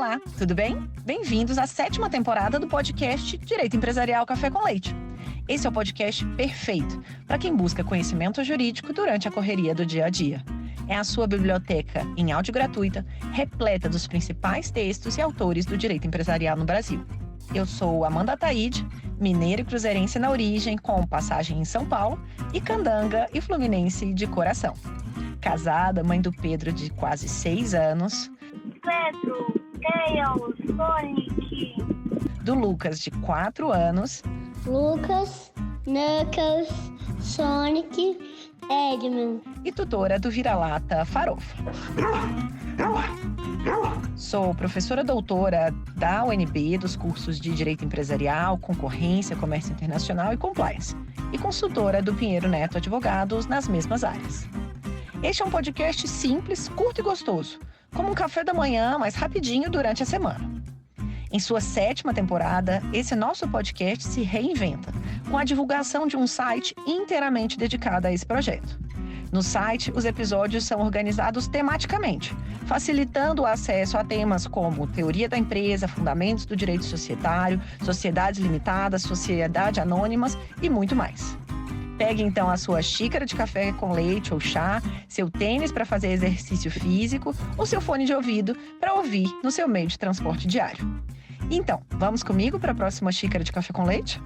Olá, tudo bem? Bem-vindos à 7ª temporada do podcast Direito Empresarial Café com Leite. Esse é o podcast perfeito para quem busca conhecimento jurídico durante a correria do dia a dia. É a sua biblioteca em áudio gratuita, repleta dos principais textos e autores do direito empresarial no Brasil. Eu sou Amanda Taide, mineira e cruzeirense na origem, com passagem em São Paulo, e candanga e fluminense de coração. Casada, mãe do Pedro de quase 6 anos. Pedro, Tails, Sonic. Do Lucas de 4 anos. Lucas, Knuckles, Sonic, Eggman. E tutora do Vira-Lata Farofa. Sou professora doutora da UNB dos cursos de Direito Empresarial, Concorrência, Comércio Internacional e Compliance. E consultora do Pinheiro Neto Advogados nas mesmas áreas. Este é um podcast simples, curto e gostoso, como um café da manhã, mais rapidinho durante a semana. Em sua 7ª temporada, esse nosso podcast se reinventa, com a divulgação de um site inteiramente dedicado a esse projeto. No site, os episódios são organizados tematicamente, facilitando o acesso a temas como teoria da empresa, fundamentos do direito societário, sociedades limitadas, sociedades anônimas e muito mais. Pegue então a sua xícara de café com leite ou chá, seu tênis para fazer exercício físico ou seu fone de ouvido para ouvir no seu meio de transporte diário. Então, vamos comigo para a próxima xícara de café com leite?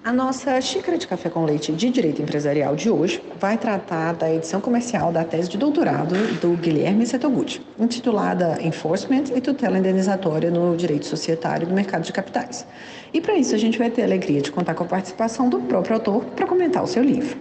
A nossa xícara de café com leite de direito empresarial de hoje vai tratar da edição comercial da tese de doutorado do Guilherme Setoguchi, intitulada Enforcement e Tutela Indenizatória no Direito Societário do Mercado de Capitais. E para isso a gente vai ter a alegria de contar com a participação do próprio autor para comentar o seu livro.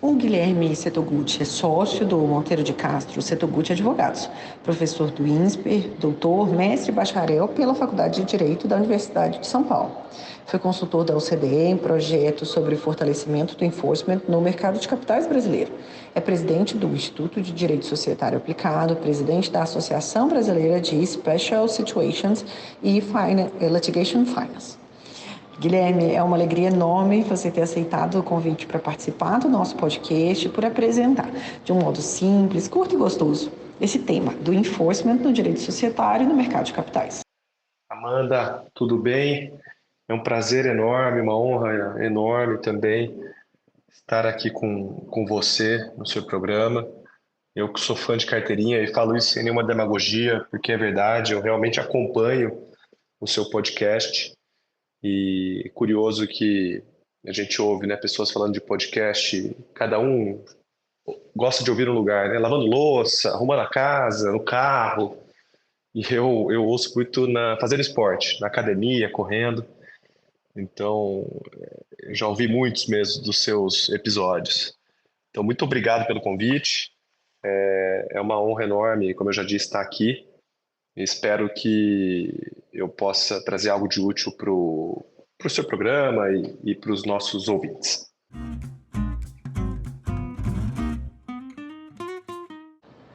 O Guilherme Setoguchi é sócio do Monteiro de Castro Setoguchi Advogados, professor do INSPER, doutor, mestre e bacharel pela Faculdade de Direito da Universidade de São Paulo. Foi consultor da OCDE em projetos sobre fortalecimento do enforcement no mercado de capitais brasileiro. É presidente do Instituto de Direito Societário Aplicado, presidente da Associação Brasileira de Special Situations e Litigation Finance. Guilherme, é uma alegria enorme você ter aceitado o convite para participar do nosso podcast e por apresentar, de um modo simples, curto e gostoso, esse tema do enforcement no direito societário e no mercado de capitais. Amanda, tudo bem? É um prazer enorme, uma honra enorme também estar aqui com você no seu programa. Eu que sou fã de carteirinha e falo isso sem nenhuma demagogia, porque é verdade, eu realmente acompanho o seu podcast. E curioso que a gente ouve, né, pessoas falando de podcast, cada um gosta de ouvir um lugar, né, lavando louça, arrumando a casa, no carro. E eu ouço muito fazendo esporte, na academia, correndo. Então, eu já ouvi muitos mesmo dos seus episódios. Então, muito obrigado pelo convite. É uma honra enorme, como eu já disse, estar aqui. Espero que eu possa trazer algo de útil para o seu programa e para os nossos ouvintes.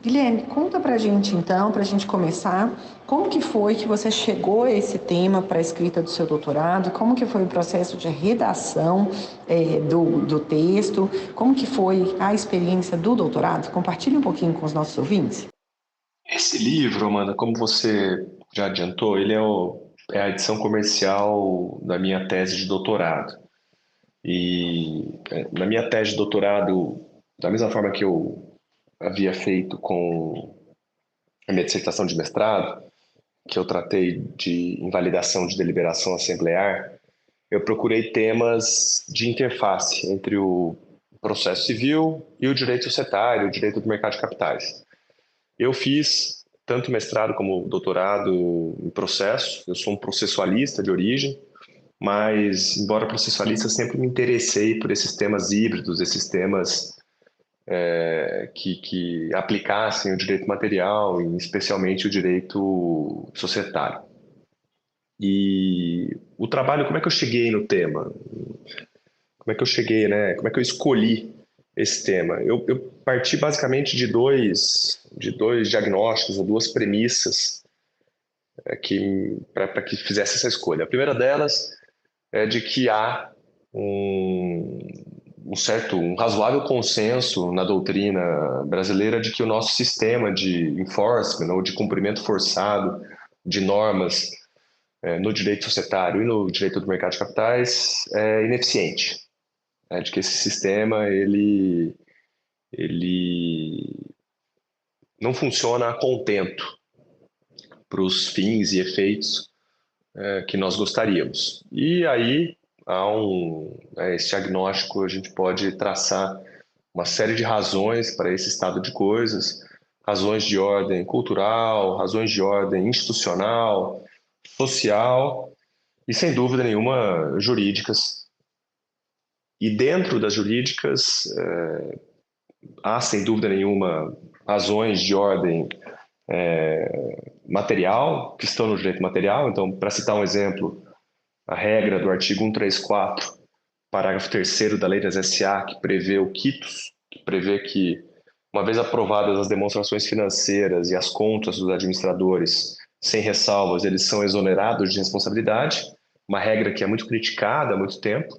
Guilherme, conta pra gente então, pra gente começar, como que foi que você chegou a esse tema para a escrita do seu doutorado, como que foi o processo de redação do texto, como que foi a experiência do doutorado? Compartilhe um pouquinho com os nossos ouvintes. Esse livro, Amanda, como você já adiantou, ele é a edição comercial da minha tese de doutorado. E na minha tese de doutorado, da mesma forma que eu havia feito com a minha dissertação de mestrado, que eu tratei de invalidação de deliberação assemblear, eu procurei temas de interface entre o processo civil e o direito societário, o direito do mercado de capitais. Eu fiz tanto mestrado como doutorado em processo, eu sou um processualista de origem, mas, embora processualista, sempre me interessei por esses temas híbridos, esses temas que aplicassem o direito material, e especialmente o direito societário. E o trabalho, como é que eu cheguei no tema? Como é que eu cheguei, né? Como é que eu escolhi esse tema? Eu parti basicamente de dois diagnósticos, ou duas premissas para que fizesse essa escolha. A primeira delas é de que há um razoável consenso na doutrina brasileira de que o nosso sistema de enforcement ou de cumprimento forçado de normas no direito societário e no direito do mercado de capitais é ineficiente, né? De que esse sistema ele não funciona a contento para os fins e efeitos que nós gostaríamos. E aí há esse diagnóstico, a gente pode traçar uma série de razões para esse estado de coisas, razões de ordem cultural, razões de ordem institucional, social e, sem dúvida nenhuma, jurídicas. E dentro das jurídicas, há, sem dúvida nenhuma, razões de ordem material, que estão no direito material. Então, para citar um exemplo, a regra do artigo 134, parágrafo 3º da Lei das SA, que prevê o quitus, que prevê que, uma vez aprovadas as demonstrações financeiras e as contas dos administradores, sem ressalvas, eles são exonerados de responsabilidade, uma regra que é muito criticada há muito tempo,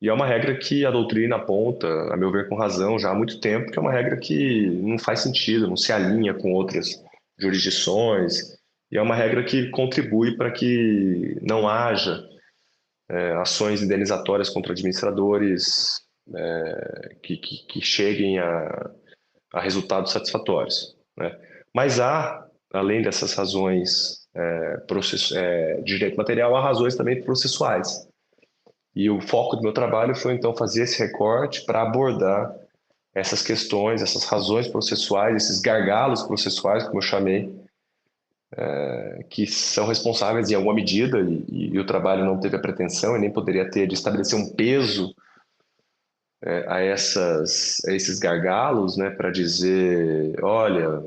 e é uma regra que a doutrina aponta, a meu ver com razão, já há muito tempo, que é uma regra que não faz sentido, não se alinha com outras jurisdições, e é uma regra que contribui para que não haja ações indenizatórias contra administradores que cheguem a resultados satisfatórios, né? Mas há, além dessas razões de direito material, há razões também processuais. E o foco do meu trabalho foi, então, fazer esse recorte para abordar essas questões, essas razões processuais, esses gargalos processuais, como eu chamei, que são responsáveis em alguma medida, e o trabalho não teve a pretensão e nem poderia ter, de estabelecer um peso a esses gargalos, né, para dizer, olha,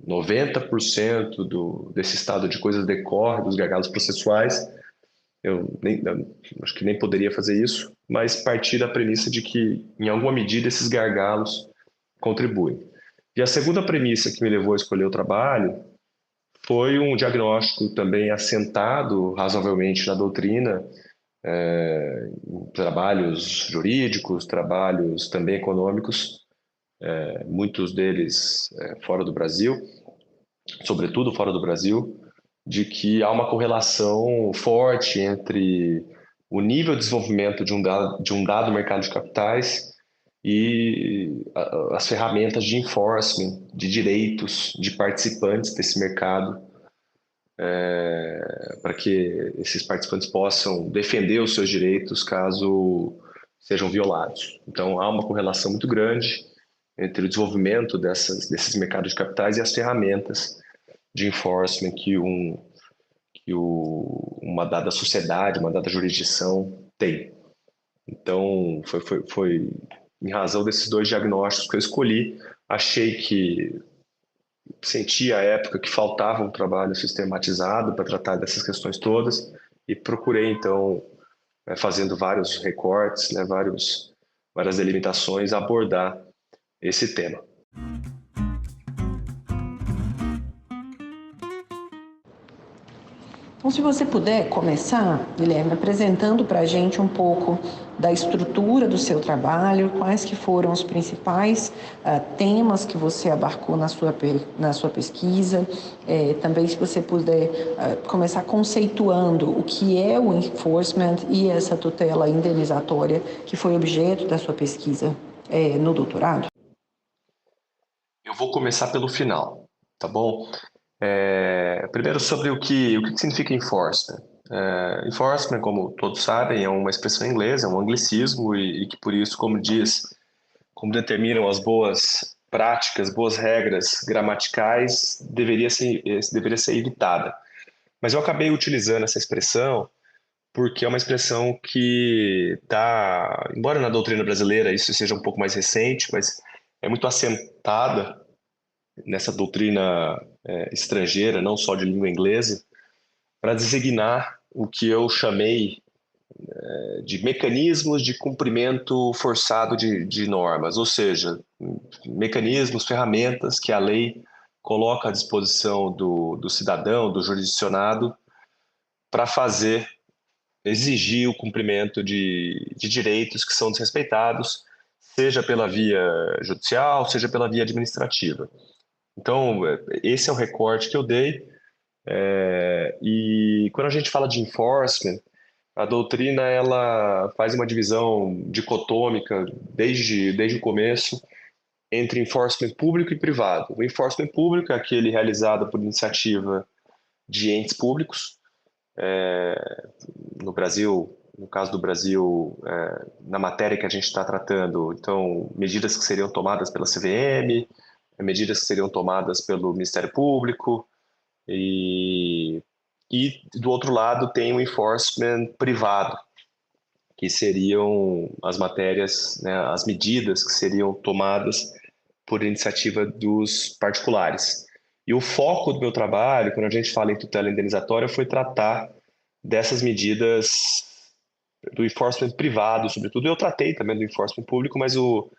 90% desse estado de coisas decorre dos gargalos processuais. Eu acho que nem poderia fazer isso, mas partir da premissa de que, em alguma medida, esses gargalos contribuem. E a segunda premissa que me levou a escolher o trabalho foi um diagnóstico também assentado razoavelmente na doutrina, trabalhos jurídicos, trabalhos também econômicos, muitos deles fora do Brasil, sobretudo fora do Brasil, de que há uma correlação forte entre o nível de desenvolvimento de um dado mercado de capitais e as ferramentas de enforcement, de direitos de participantes desse mercado, para que esses participantes possam defender os seus direitos caso sejam violados. Então, há uma correlação muito grande entre o desenvolvimento desses mercados de capitais e as ferramentas de enforcement que uma dada sociedade, uma dada jurisdição tem. Então, foi em razão desses dois diagnósticos que eu escolhi. Senti à época que faltava um trabalho sistematizado para tratar dessas questões todas e procurei, então, fazendo vários recortes, né, várias delimitações, abordar esse tema. Então, se você puder começar, Guilherme, apresentando para a gente um pouco da estrutura do seu trabalho, quais que foram os principais temas que você abarcou na sua pesquisa, também se você puder começar conceituando o que é o enforcement e essa tutela indenizatória que foi objeto da sua pesquisa no doutorado. Eu vou começar pelo final, tá bom? Primeiro sobre o que significa enforcement. Enforcement, como todos sabem, é uma expressão inglesa, é um anglicismo e que por isso, como determinam as boas práticas, boas regras gramaticais, deveria ser evitada. Mas eu acabei utilizando essa expressão porque é uma expressão que está, embora na doutrina brasileira isso seja um pouco mais recente, mas é muito assentada nessa doutrina estrangeira, não só de língua inglesa, para designar o que eu chamei de mecanismos de cumprimento forçado de normas, ou seja, mecanismos, ferramentas que a lei coloca à disposição do cidadão, do jurisdicionado, para fazer exigir o cumprimento de direitos que são desrespeitados, seja pela via judicial, seja pela via administrativa. Então, esse é o recorte que eu dei. E quando a gente fala de enforcement, a doutrina ela faz uma divisão dicotômica desde o começo entre enforcement público e privado. O enforcement público é aquele realizado por iniciativa de entes públicos. No Brasil, no caso do Brasil, na matéria que a gente está tratando, então, medidas que seriam tomadas pela CVM, medidas que seriam tomadas pelo Ministério Público, e do outro lado tem o enforcement privado, que seriam as matérias, né, as medidas que seriam tomadas por iniciativa dos particulares. E o foco do meu trabalho, quando a gente fala em tutela indenizatória, foi tratar dessas medidas do enforcement privado, sobretudo. Eu tratei também do enforcement público, mas o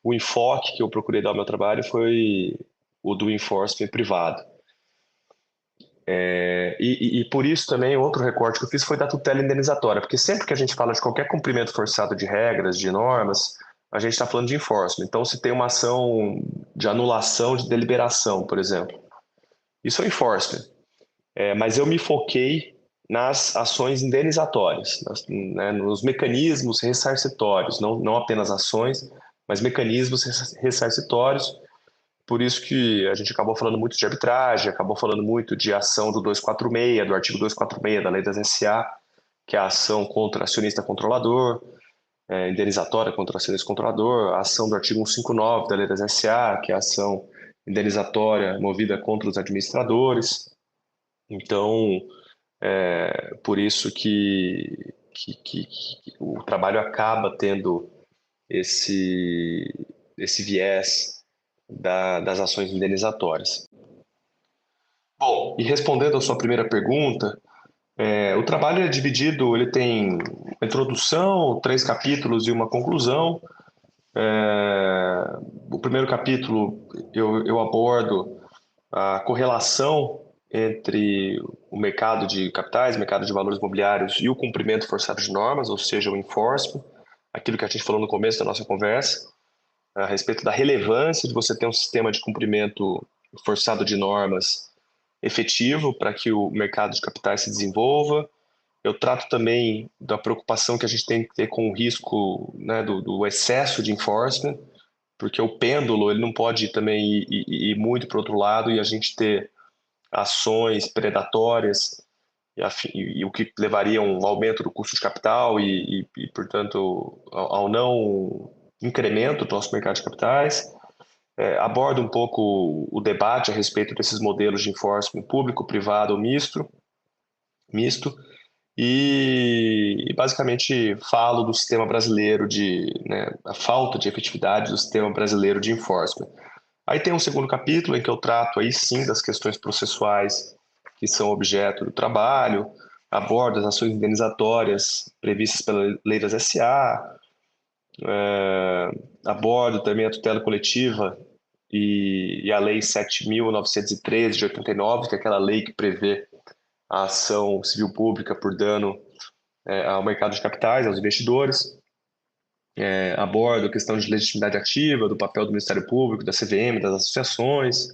enfoque que eu procurei dar ao meu trabalho foi o do enforcement privado. E por isso também outro recorte que eu fiz foi da tutela indenizatória, porque sempre que a gente fala de qualquer cumprimento forçado de regras, de normas, a gente está falando de enforcement. Então, se tem uma ação de anulação de deliberação, por exemplo, isso é enforcement. Mas eu me foquei nas ações indenizatórias, né, nos mecanismos ressarcitórios, não apenas ações, mas mecanismos ressarcitórios. Por isso que a gente acabou falando muito de arbitragem, acabou falando muito de ação do 246, do artigo 246 da Lei das SA, que é a ação contra acionista controlador, indenizatória contra acionista controlador, a ação do artigo 159 da Lei das SA, que é a ação indenizatória movida contra os administradores. Então, por isso que o trabalho acaba tendo esse viés das ações indenizatórias. Bom, e respondendo à sua primeira pergunta, o trabalho é dividido, ele tem uma introdução, 3 capítulos e uma conclusão. O primeiro capítulo eu abordo a correlação entre o mercado de capitais, mercado de valores imobiliários e o cumprimento forçado de normas, ou seja, o enforcement, aquilo que a gente falou no começo da nossa conversa, a respeito da relevância de você ter um sistema de cumprimento forçado de normas efetivo para que o mercado de capitais se desenvolva. Eu trato também da preocupação que a gente tem que ter com o risco, né, do excesso de enforcement, porque o pêndulo ele não pode também ir muito para o outro lado e a gente ter ações predatórias e o que levaria a um aumento do custo de capital portanto, ao não incremento do nosso mercado de capitais. Aborda um pouco o debate a respeito desses modelos de enforcement público, privado ou misto, e basicamente falo do sistema brasileiro né, a falta de efetividade do sistema brasileiro de enforcement. Aí tem um segundo capítulo em que eu trato aí sim das questões processuais que são objeto do trabalho, abordo as ações indenizatórias previstas pela Lei das SA, abordo também a tutela coletiva e a Lei 7.913 de 89, que é aquela lei que prevê a ação civil pública por dano ao mercado de capitais, aos investidores. Abordo a questão de legitimidade ativa, do papel do Ministério Público, da CVM, das associações.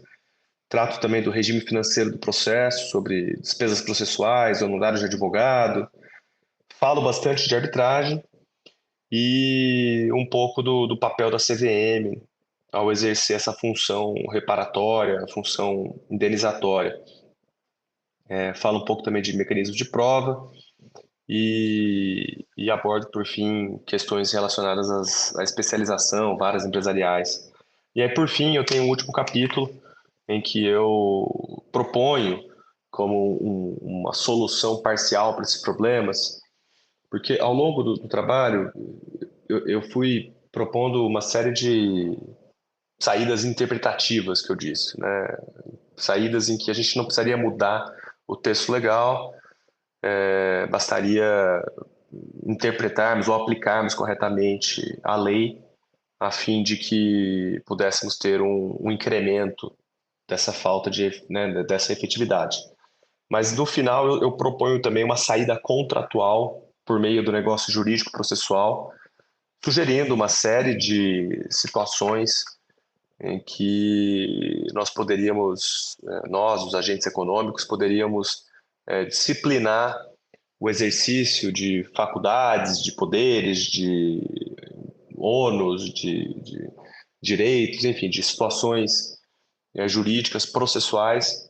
Trato também do regime financeiro do processo, sobre despesas processuais, honorários de advogado. Falo bastante de arbitragem e um pouco do papel da CVM ao exercer essa função reparatória, a função indenizatória. Falo um pouco também de mecanismos de prova e abordo, por fim, questões relacionadas à especialização, varas empresariais. E aí, por fim, eu tenho um último capítulo em que eu proponho como uma solução parcial para esses problemas, porque ao longo do trabalho eu fui propondo uma série de saídas interpretativas, que eu disse, né? Saídas em que a gente não precisaria mudar o texto legal, bastaria interpretarmos ou aplicarmos corretamente a lei a fim de que pudéssemos ter um incremento dessa falta né, dessa efetividade. Mas no final eu proponho também uma saída contratual por meio do negócio jurídico processual, sugerindo uma série de situações em que nós poderíamos, nós, os agentes econômicos, poderíamos disciplinar o exercício de faculdades, de poderes, de ônus, de direitos, enfim, de situações jurídicas, processuais,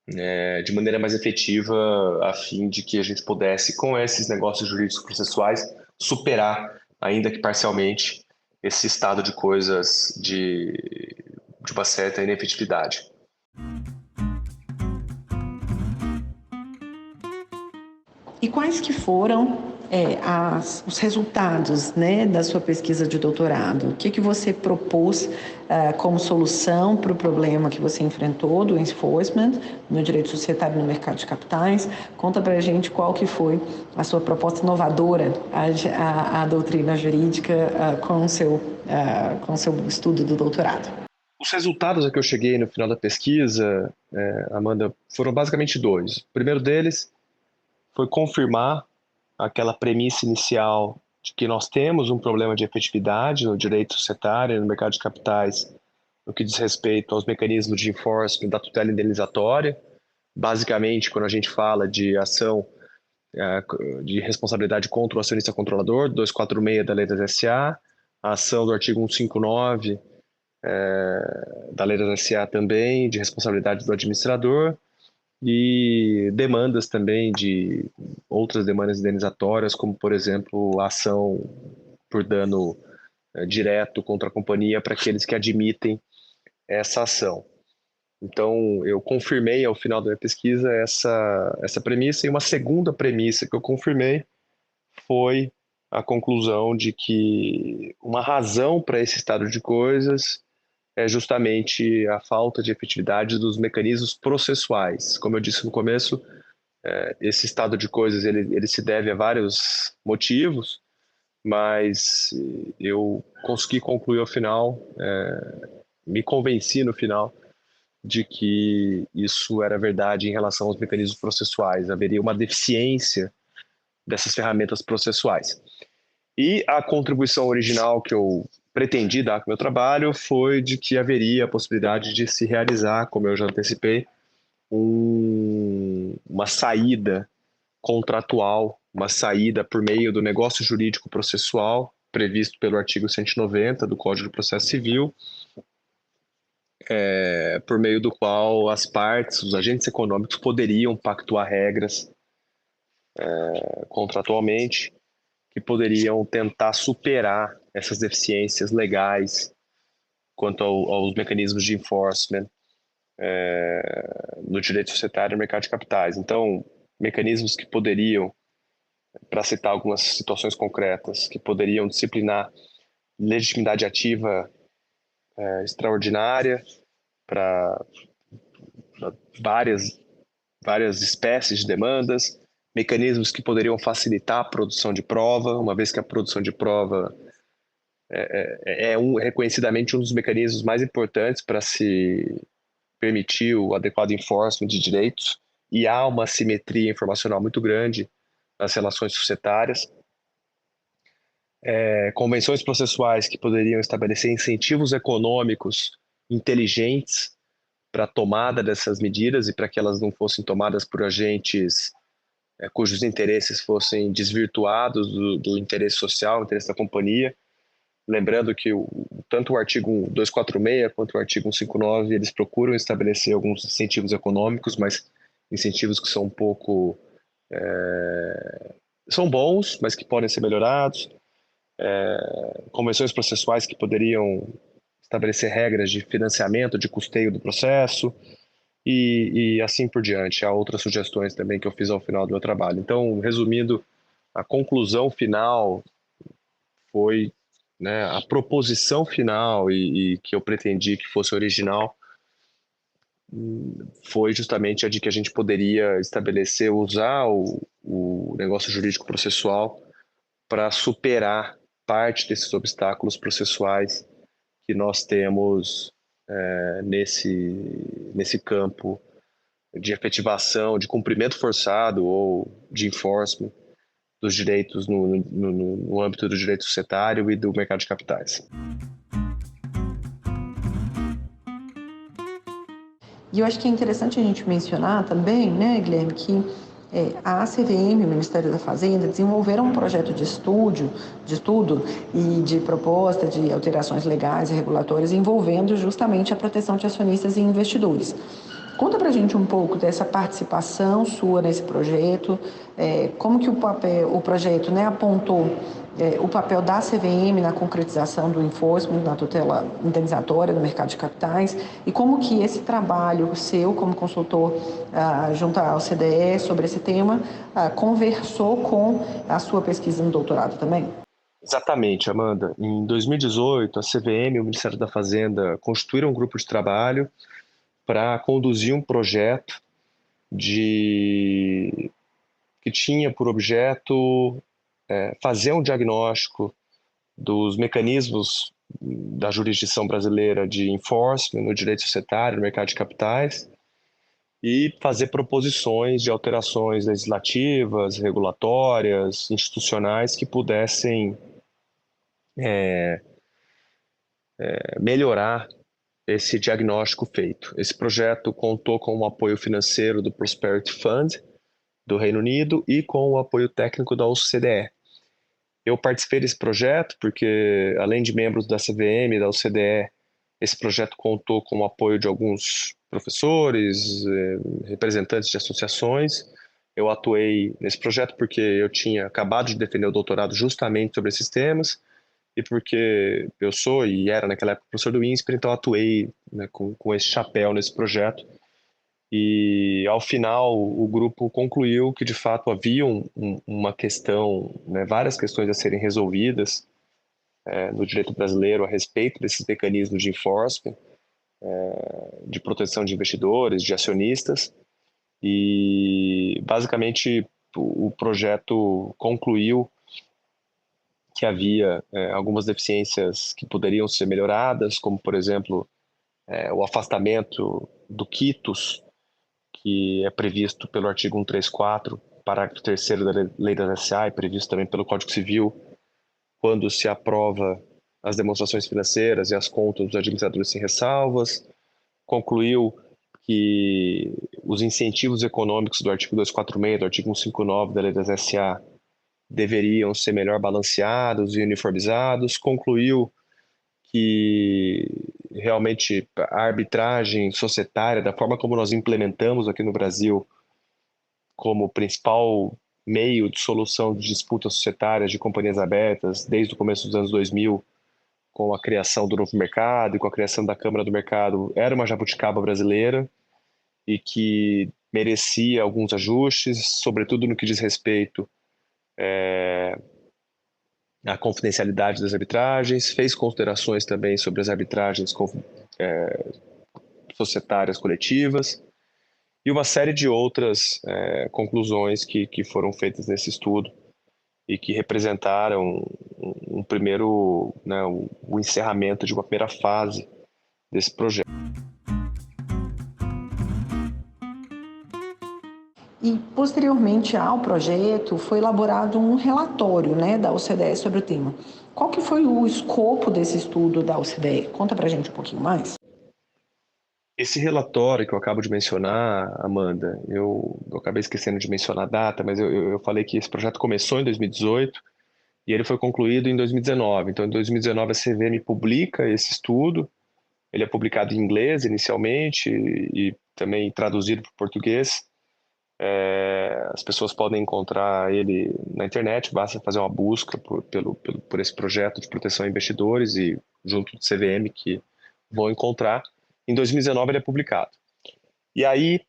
de maneira mais efetiva, a fim de que a gente pudesse, com esses negócios jurídicos processuais, superar, ainda que parcialmente, esse estado de coisas de uma certa inefetividade. E quais que foram os resultados, né, da sua pesquisa de doutorado? O que você propôs como solução para o problema que você enfrentou do enforcement no direito societário no mercado de capitais? Conta para a gente qual que foi a sua proposta inovadora à doutrina jurídica com o seu estudo do doutorado. Os resultados a que eu cheguei no final da pesquisa, Amanda, foram basicamente dois. O primeiro deles foi confirmar aquela premissa inicial de que nós temos um problema de efetividade no direito societário e no mercado de capitais no que diz respeito aos mecanismos de enforcement da tutela indenizatória. Basicamente, quando a gente fala de ação de responsabilidade contra o acionista controlador, 246 da Lei das SA, a ação do artigo 159 da Lei das SA também, de responsabilidade do administrador, e demandas também de outras demandas indenizatórias, como, por exemplo, a ação por dano direto contra a companhia para aqueles que admitem essa ação. Então, eu confirmei ao final da minha pesquisa essa premissa, e uma segunda premissa que eu confirmei foi a conclusão de que uma razão para esse estado de coisas é justamente a falta de efetividade dos mecanismos processuais. Como eu disse no começo, esse estado de coisas ele se deve a vários motivos, mas eu consegui concluir ao final, me convenci no final de que isso era verdade em relação aos mecanismos processuais. Haveria uma deficiência dessas ferramentas processuais. E a contribuição original que eu pretendi dar com o meu trabalho foi de que haveria a possibilidade de se realizar, como eu já antecipei, uma saída contratual, uma saída por meio do negócio jurídico processual, previsto pelo artigo 190 do Código de Processo Civil, por meio do qual as partes, os agentes econômicos, poderiam pactuar regras contratualmente que poderiam tentar superar essas deficiências legais quanto aos mecanismos de enforcement no direito societário e no mercado de capitais. Então, mecanismos que poderiam, para citar algumas situações concretas, que poderiam disciplinar legitimidade ativa extraordinária para várias espécies de demandas, mecanismos que poderiam facilitar a produção de prova, uma vez que a produção de prova é reconhecidamente um dos mecanismos mais importantes para se permitir o adequado enforcement de direitos, e há uma assimetria informacional muito grande nas relações societárias. Convenções processuais que poderiam estabelecer incentivos econômicos inteligentes para a tomada dessas medidas e para que elas não fossem tomadas por agentes cujos interesses fossem desvirtuados do interesse social, interesse da companhia. Lembrando que tanto o artigo 246 quanto o artigo 159, eles procuram estabelecer alguns incentivos econômicos, mas incentivos que são um pouco... são bons, mas que podem ser melhorados. Convenções processuais que poderiam estabelecer regras de financiamento, de custeio do processo, e assim por diante. Há outras sugestões também que eu fiz ao final do meu trabalho. Então, resumindo, a conclusão final foi, né, a proposição final e que eu pretendi que fosse original foi justamente a de que a gente poderia estabelecer, usar o negócio jurídico processual para superar parte desses obstáculos processuais que nós temos nesse campo de efetivação, de cumprimento forçado ou de enforcement dos direitos no âmbito do direito societário e do mercado de capitais. E eu acho que é interessante a gente mencionar também, né, Guilherme, que a CVM, o Ministério da Fazenda, desenvolveram um projeto de estudo e de proposta de alterações legais e regulatórias envolvendo justamente a proteção de acionistas e investidores. Conta pra gente um pouco dessa participação sua nesse projeto, como que o projeto, né, apontou o papel da CVM na concretização do enforcement, na tutela indenizatória do mercado de capitais, e como que esse trabalho seu como consultor junto à OCDE sobre esse tema conversou com a sua pesquisa no doutorado também? Exatamente, Amanda. Em 2018, a CVM e o Ministério da Fazenda constituíram um grupo de trabalho para conduzir um projeto que tinha por objeto fazer um diagnóstico dos mecanismos da jurisdição brasileira de enforcement no direito societário, no mercado de capitais, e fazer proposições de alterações legislativas, regulatórias, institucionais que pudessem melhorar esse diagnóstico feito. Esse projeto contou com o apoio financeiro do Prosperity Fund do Reino Unido e com o apoio técnico da OCDE. Eu participei desse projeto porque, além de membros da CVM e da OCDE, esse projeto contou com o apoio de alguns professores, representantes de associações. Eu atuei nesse projeto porque eu tinha acabado de defender o doutorado justamente sobre esses temas e porque eu sou e era naquela época professor do INSPER, então atuei, né, com esse chapéu nesse projeto. E ao final o grupo concluiu que de fato havia uma questão, né, várias questões a serem resolvidas no direito brasileiro a respeito desses mecanismos de enforcement, de proteção de investidores, de acionistas, e basicamente o projeto concluiu que havia algumas deficiências que poderiam ser melhoradas, como por exemplo o afastamento do quitus, que é previsto pelo artigo 134, parágrafo 3º da Lei da SA, e previsto também pelo Código Civil, quando se aprova as demonstrações financeiras e as contas dos administradores sem ressalvas. Concluiu que os incentivos econômicos do artigo 246, do artigo 159 da Lei das SA deveriam ser melhor balanceados e uniformizados. Concluiu que realmente a arbitragem societária, da forma como nós implementamos aqui no Brasil como principal meio de solução de disputas societárias de companhias abertas desde o começo dos anos 2000, com a criação do novo mercado e com a criação da Câmara do Mercado, era uma jabuticaba brasileira e que merecia alguns ajustes, sobretudo no que diz respeito à confidencialidade das arbitragens, fez considerações também sobre as arbitragens societárias coletivas e uma série de outras conclusões que foram feitas nesse estudo e que representaram um primeiro, né, o encerramento de uma primeira fase desse projeto. E, posteriormente ao projeto, foi elaborado um relatório, né, da OCDE sobre o tema. Qual que foi o escopo desse estudo da OCDE? Conta pra gente um pouquinho mais. Esse relatório que eu acabo de mencionar, Amanda, eu acabei esquecendo de mencionar a data, mas eu falei que esse projeto começou em 2018 e ele foi concluído em 2019. Então, em 2019, a CVM publica esse estudo. Ele é publicado em inglês inicialmente e também traduzido para o português. As pessoas podem encontrar ele na internet, basta fazer uma busca por esse projeto de proteção a investidores e junto do CVM que vão encontrar. Em 2019 ele é publicado. E aí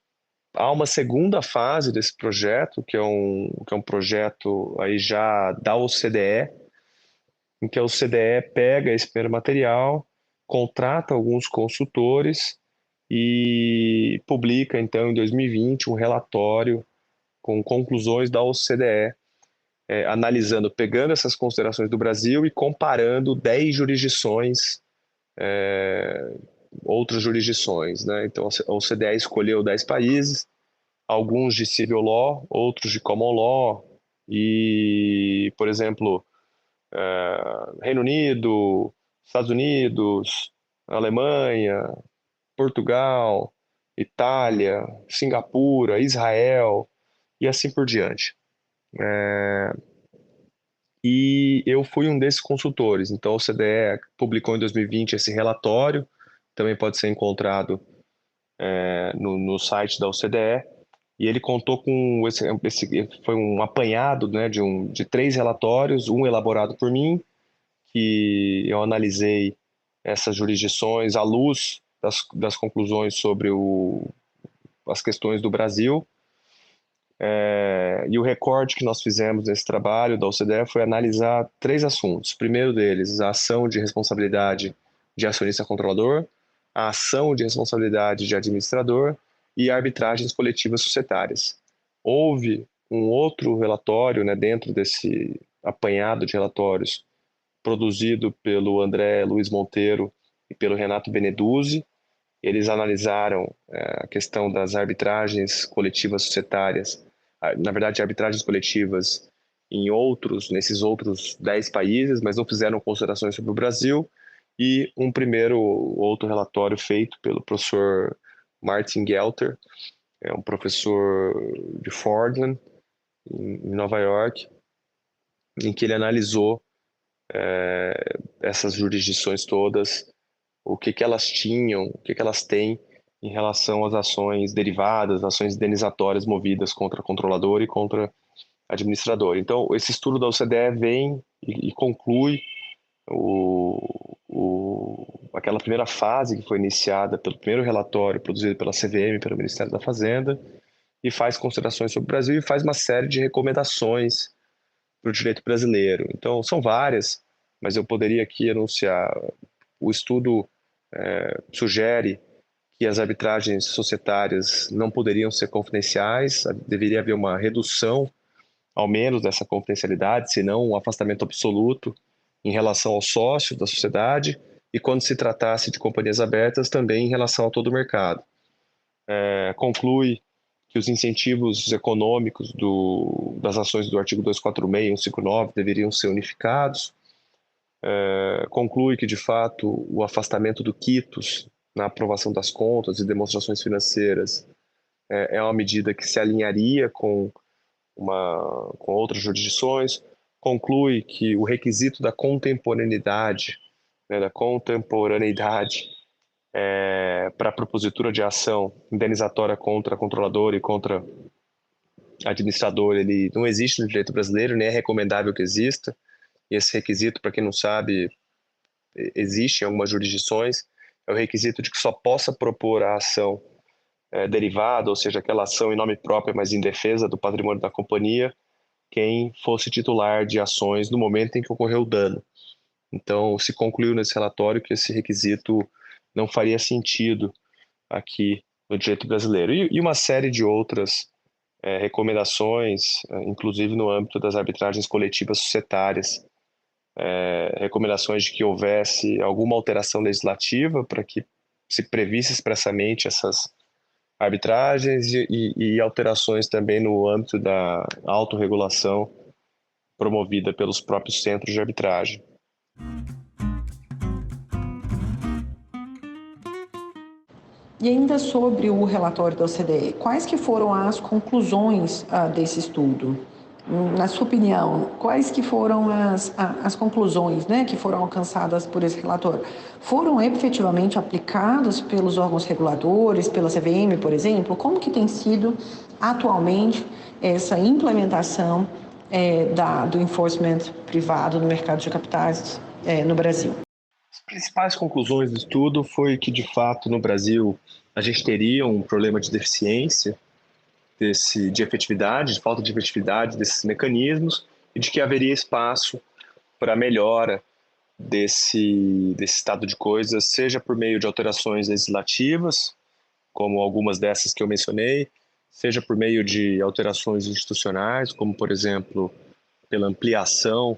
há uma segunda fase desse projeto, que é um projeto aí já da OCDE, em que a OCDE pega esse primeiro material, contrata alguns consultores e publica, então, em 2020, um relatório com conclusões da OCDE, analisando, pegando essas considerações do Brasil e comparando 10 jurisdições, outras jurisdições, né? Então, a OCDE escolheu 10 países, alguns de civil law, outros de common law E, por exemplo, Reino Unido, Estados Unidos, Alemanha, Portugal, Itália, Singapura, Israel e assim por diante. E eu fui um desses consultores. Então, a OCDE publicou em 2020 esse relatório, também pode ser encontrado no site da OCDE, e ele contou com foi um apanhado, né, de 3 relatórios, um elaborado por mim, que eu analisei essas jurisdições à luz das conclusões sobre as questões do Brasil. E o recorte que nós fizemos nesse trabalho da OCDE foi analisar 3 assuntos. O primeiro deles, a ação de responsabilidade de acionista controlador, a ação de responsabilidade de administrador e arbitragens coletivas societárias. Houve um outro relatório, né, dentro desse apanhado de relatórios produzido pelo André Luiz Monteiro e pelo Renato Beneduzzi. Eles analisaram a questão das arbitragens coletivas societárias, na verdade, arbitragens coletivas nesses outros 10 países, mas não fizeram considerações sobre o Brasil, e um outro relatório feito pelo professor Martin Gelter, um professor de Fordham, em Nova York, em que ele analisou essas jurisdições todas, o que elas tinham, o que elas têm em relação às ações derivadas, ações indenizatórias movidas contra controlador e contra administrador. Então, esse estudo da OCDE vem e conclui aquela primeira fase que foi iniciada pelo primeiro relatório produzido pela CVM, pelo Ministério da Fazenda, e faz considerações sobre o Brasil e faz uma série de recomendações para o direito brasileiro. Então, são várias, mas eu poderia aqui anunciar. O estudo sugere que as arbitragens societárias não poderiam ser confidenciais, deveria haver uma redução, ao menos, dessa confidencialidade, se não um afastamento absoluto em relação aos sócios da sociedade, e quando se tratasse de companhias abertas, também em relação a todo o mercado. Conclui que os incentivos econômicos das ações do artigo 246 e 159 deveriam ser unificados. Conclui que, de fato, o afastamento do quitus na aprovação das contas e demonstrações financeiras é uma medida que se alinharia com outras jurisdições. Conclui que o requisito da contemporaneidade, para a propositura de ação indenizatória contra controlador e contra administrador, ele não existe no direito brasileiro, nem é recomendável que exista. E esse requisito, para quem não sabe, existe em algumas jurisdições, é o requisito de que só possa propor a ação derivada, ou seja, aquela ação em nome próprio, mas em defesa do patrimônio da companhia, quem fosse titular de ações no momento em que ocorreu o dano. Então, se concluiu nesse relatório que esse requisito não faria sentido aqui no direito brasileiro. E uma série de outras recomendações, inclusive no âmbito das arbitragens coletivas societárias, recomendações de que houvesse alguma alteração legislativa para que se previsse expressamente essas arbitragens e alterações também no âmbito da autorregulação promovida pelos próprios centros de arbitragem. E ainda sobre o relatório da OCDE, quais que foram as conclusões desse estudo? Na sua opinião, quais que foram as conclusões, né, que foram alcançadas por esse relatório? Foram efetivamente aplicadas pelos órgãos reguladores, pela CVM, por exemplo? Como que tem sido atualmente essa implementação do enforcement privado no mercado de capitais no Brasil? As principais conclusões do estudo foi que, de fato, no Brasil, a gente teria um problema de deficiência de efetividade, de falta de efetividade desses mecanismos, e de que haveria espaço para melhora desse estado de coisas, seja por meio de alterações legislativas, como algumas dessas que eu mencionei, seja por meio de alterações institucionais, como, por exemplo, pela ampliação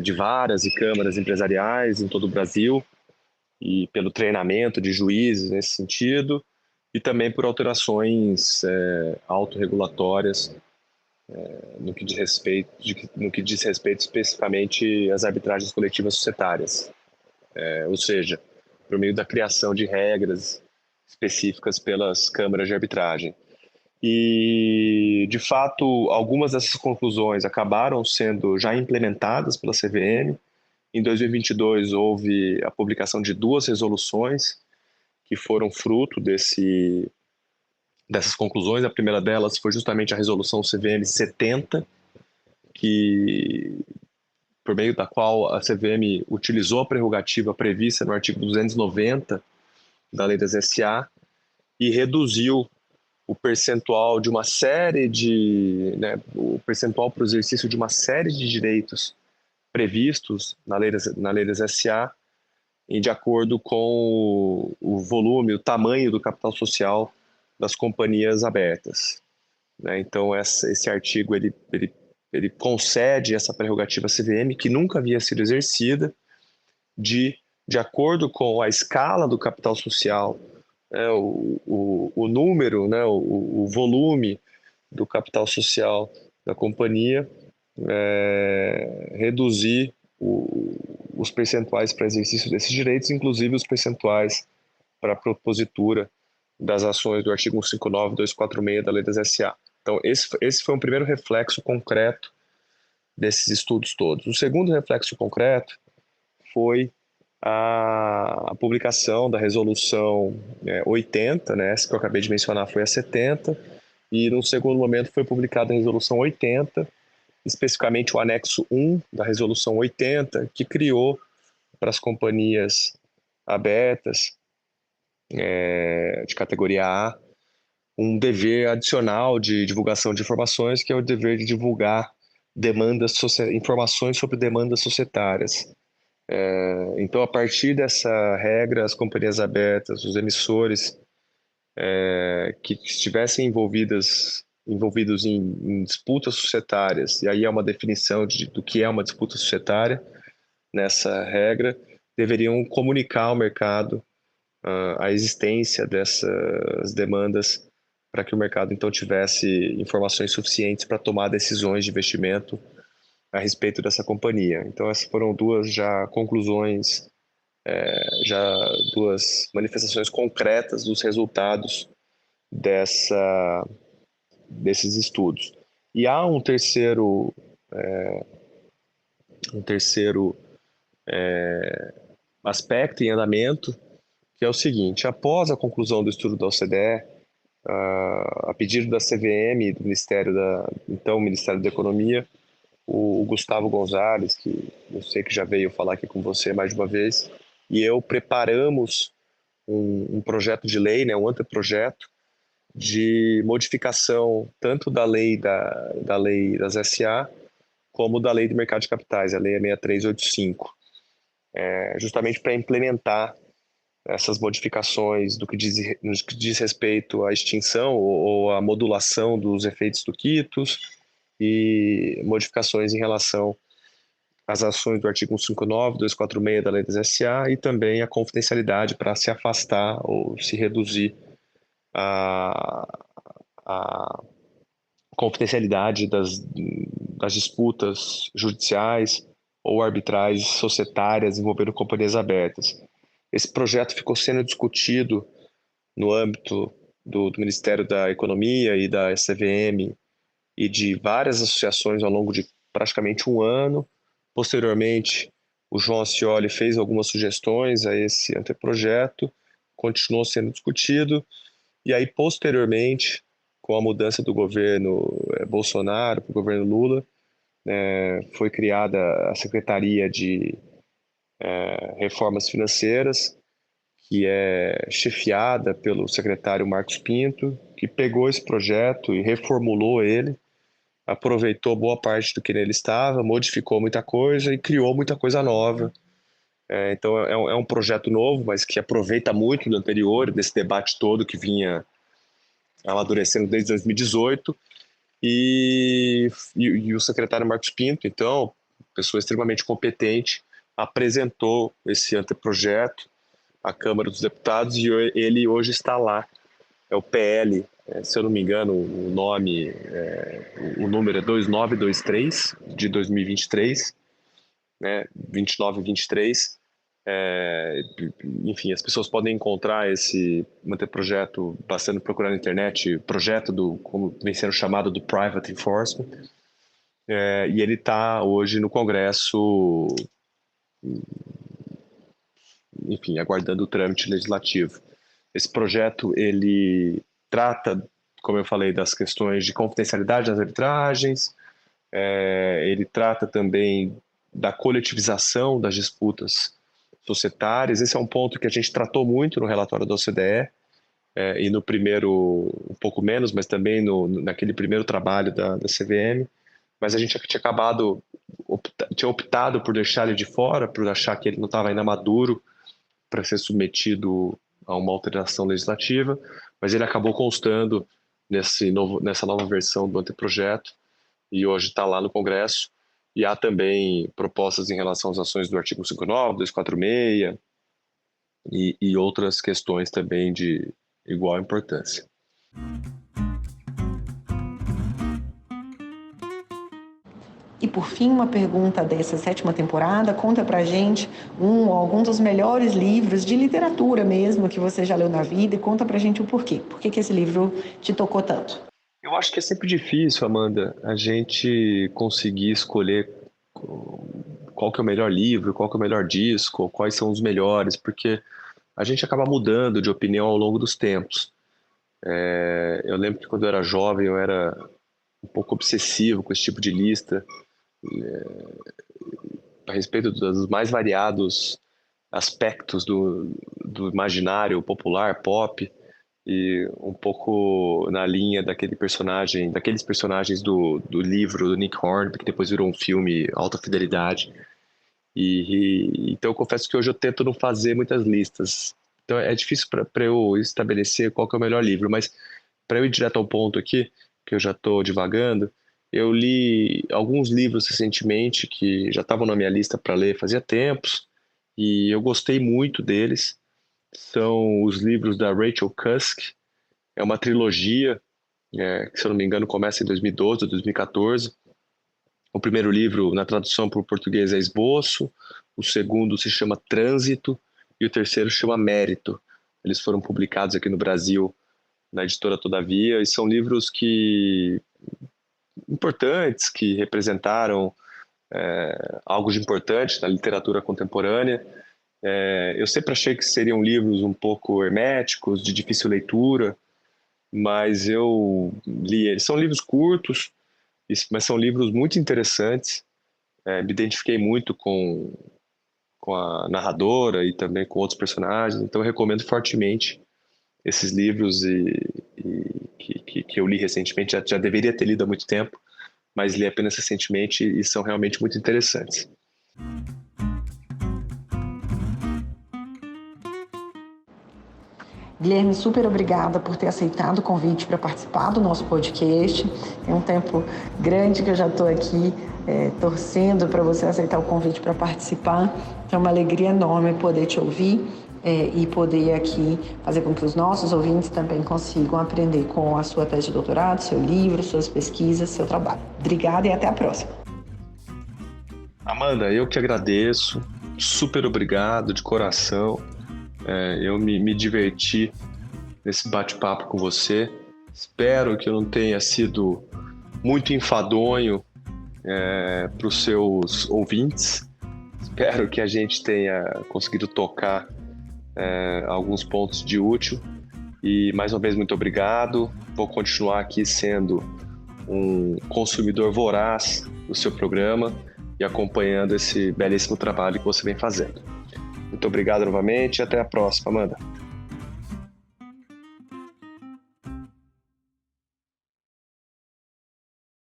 de varas e câmaras empresariais em todo o Brasil, e pelo treinamento de juízes nesse sentido, e também por alterações autorregulatórias no que diz respeito especificamente às arbitragens coletivas societárias, ou seja, por meio da criação de regras específicas pelas câmaras de arbitragem. E, de fato, algumas dessas conclusões acabaram sendo já implementadas pela CVM. Em 2022, houve a publicação de 2 resoluções que foram fruto dessas conclusões. A primeira delas foi justamente a resolução CVM 70, por meio da qual a CVM utilizou a prerrogativa prevista no artigo 290 da Lei das SA e reduziu o percentual de uma série o percentual para o exercício de uma série de direitos previstos na lei das SA, e de acordo com o volume, o tamanho do capital social das companhias abertas. Então, esse artigo ele concede essa prerrogativa à CVM, que nunca havia sido exercida, de acordo com a escala do capital social, o número, o volume do capital social da companhia, reduzir os percentuais para exercício desses direitos, inclusive os percentuais para a propositura das ações do artigo 159 e 246 da Lei das SA. Então, esse foi um primeiro reflexo concreto desses estudos todos. O segundo reflexo concreto foi a publicação da resolução 80, essa que eu acabei de mencionar foi a 70, e no segundo momento foi publicada a resolução 80, especificamente o anexo 1 da resolução 80, que criou para as companhias abertas de categoria A um dever adicional de divulgação de informações, que é o dever de divulgar informações sobre demandas societárias. Então, a partir dessa regra, as companhias abertas, os emissores que estivessem envolvidos em disputas societárias, e aí é uma definição do que é uma disputa societária nessa regra, deveriam comunicar ao mercado a existência dessas demandas, para que o mercado então tivesse informações suficientes para tomar decisões de investimento a respeito dessa companhia. Então, essas foram duas já conclusões, duas manifestações concretas dos resultados desses estudos. E há um terceiro aspecto em andamento, que é o seguinte: após a conclusão do estudo da OCDE, a pedido da CVM e do Ministério da Economia, o Gustavo Gonzalez, que eu sei que já veio falar aqui com você mais de uma vez, e eu preparamos um projeto de lei, um anteprojeto de modificação tanto da lei das SA como da lei do mercado de capitais, a lei 6385, justamente para implementar essas modificações no que diz respeito à extinção ou à modulação dos efeitos do quitus, e modificações em relação às ações do artigo 159, 246 da Lei das SA, e também a confidencialidade para se afastar ou se reduzir a confidencialidade das disputas judiciais ou arbitrais societárias envolvendo companhias abertas. Esse projeto ficou sendo discutido no âmbito do Ministério da Economia e da CVM e de várias associações ao longo de praticamente um ano. Posteriormente, o João Ascioli fez algumas sugestões a esse anteprojeto, continuou sendo discutido, e aí, posteriormente, com a mudança do governo Bolsonaro para o governo Lula, foi criada a Secretaria de Reformas Financeiras, que é chefiada pelo secretário Marcos Pinto, que pegou esse projeto e reformulou ele, aproveitou boa parte do que nele estava, modificou muita coisa e criou muita coisa nova. Então é um projeto novo, mas que aproveita muito do anterior, desse debate todo que vinha amadurecendo desde 2018, e o secretário Marcos Pinto, então, pessoa extremamente competente, apresentou esse anteprojeto à Câmara dos Deputados, e ele hoje está lá. É o PL Se eu não me engano, o número é 2923 de 2023, né? 29 e 23. Enfim, as pessoas podem encontrar esse anteprojeto bastante procurando na internet, projeto como vem sendo chamado, do Private Enforcement, e ele está hoje no Congresso, enfim, aguardando o trâmite legislativo. Esse projeto, ele trata, como eu falei, das questões de confidencialidade das arbitragens, ele trata também da coletivização das disputas societárias. Esse é um ponto que a gente tratou muito no relatório da OCDE, e no primeiro, um pouco menos, mas também naquele primeiro trabalho da CVM, mas a gente tinha optado por deixar ele de fora, por achar que ele não estava ainda maduro para ser submetido a uma alteração legislativa, mas ele acabou constando nessa nova versão do anteprojeto, e hoje está lá no Congresso. E há também propostas em relação às ações do artigo 59, 246 e outras questões também de igual importância. E por fim, uma pergunta dessa 7ª temporada: conta pra gente um ou algum dos melhores livros de literatura mesmo que você já leu na vida, e conta pra gente o porquê. Por que esse livro te tocou tanto? Eu acho que é sempre difícil, Amanda, a gente conseguir escolher qual que é o melhor livro, qual que é o melhor disco, quais são os melhores, porque a gente acaba mudando de opinião ao longo dos tempos. Eu lembro que quando eu era jovem eu era um pouco obsessivo com esse tipo de lista, a respeito dos mais variados aspectos do imaginário popular, pop, e um pouco na linha daqueles personagens do livro do Nick Hornby, que depois virou um filme, Alta Fidelidade. Então eu confesso que hoje eu tento não fazer muitas listas. Então é difícil para eu estabelecer qual que é o melhor livro, mas para eu ir direto ao ponto aqui, que eu já estou divagando, eu li alguns livros recentemente que já estavam na minha lista para ler fazia tempos, e eu gostei muito deles. São os livros da Rachel Cusk. É uma trilogia, que, se eu não me engano, começa em 2012 ou 2014. O primeiro livro, na tradução para o português, é Esboço. O segundo se chama Trânsito. E o terceiro se chama Mérito. Eles foram publicados aqui no Brasil na editora Todavia, e são livros importantes, que representaram algo de importante na literatura contemporânea. Eu sempre achei que seriam livros um pouco herméticos, de difícil leitura, mas eu li eles. São livros curtos, mas são livros muito interessantes. Me identifiquei muito com a narradora e também com outros personagens, então eu recomendo fortemente esses livros, que eu li recentemente. Já deveria ter lido há muito tempo, mas li apenas recentemente, e são realmente muito interessantes. Guilherme, super obrigada por ter aceitado o convite para participar do nosso podcast. Tem um tempo grande que eu já estou aqui torcendo para você aceitar o convite para participar. É uma alegria enorme poder te ouvir e poder aqui fazer com que os nossos ouvintes também consigam aprender com a sua tese de doutorado, seu livro, suas pesquisas, seu trabalho. Obrigada e até a próxima. Amanda, eu que agradeço. Super obrigado de coração. Eu me diverti nesse bate-papo com você. Espero que eu não tenha sido muito enfadonho para os seus ouvintes. Espero que a gente tenha conseguido tocar alguns pontos de útil. E mais uma vez, muito obrigado. Vou continuar aqui sendo um consumidor voraz do seu programa e acompanhando esse belíssimo trabalho que você vem fazendo. Muito obrigado novamente e até a próxima, Amanda.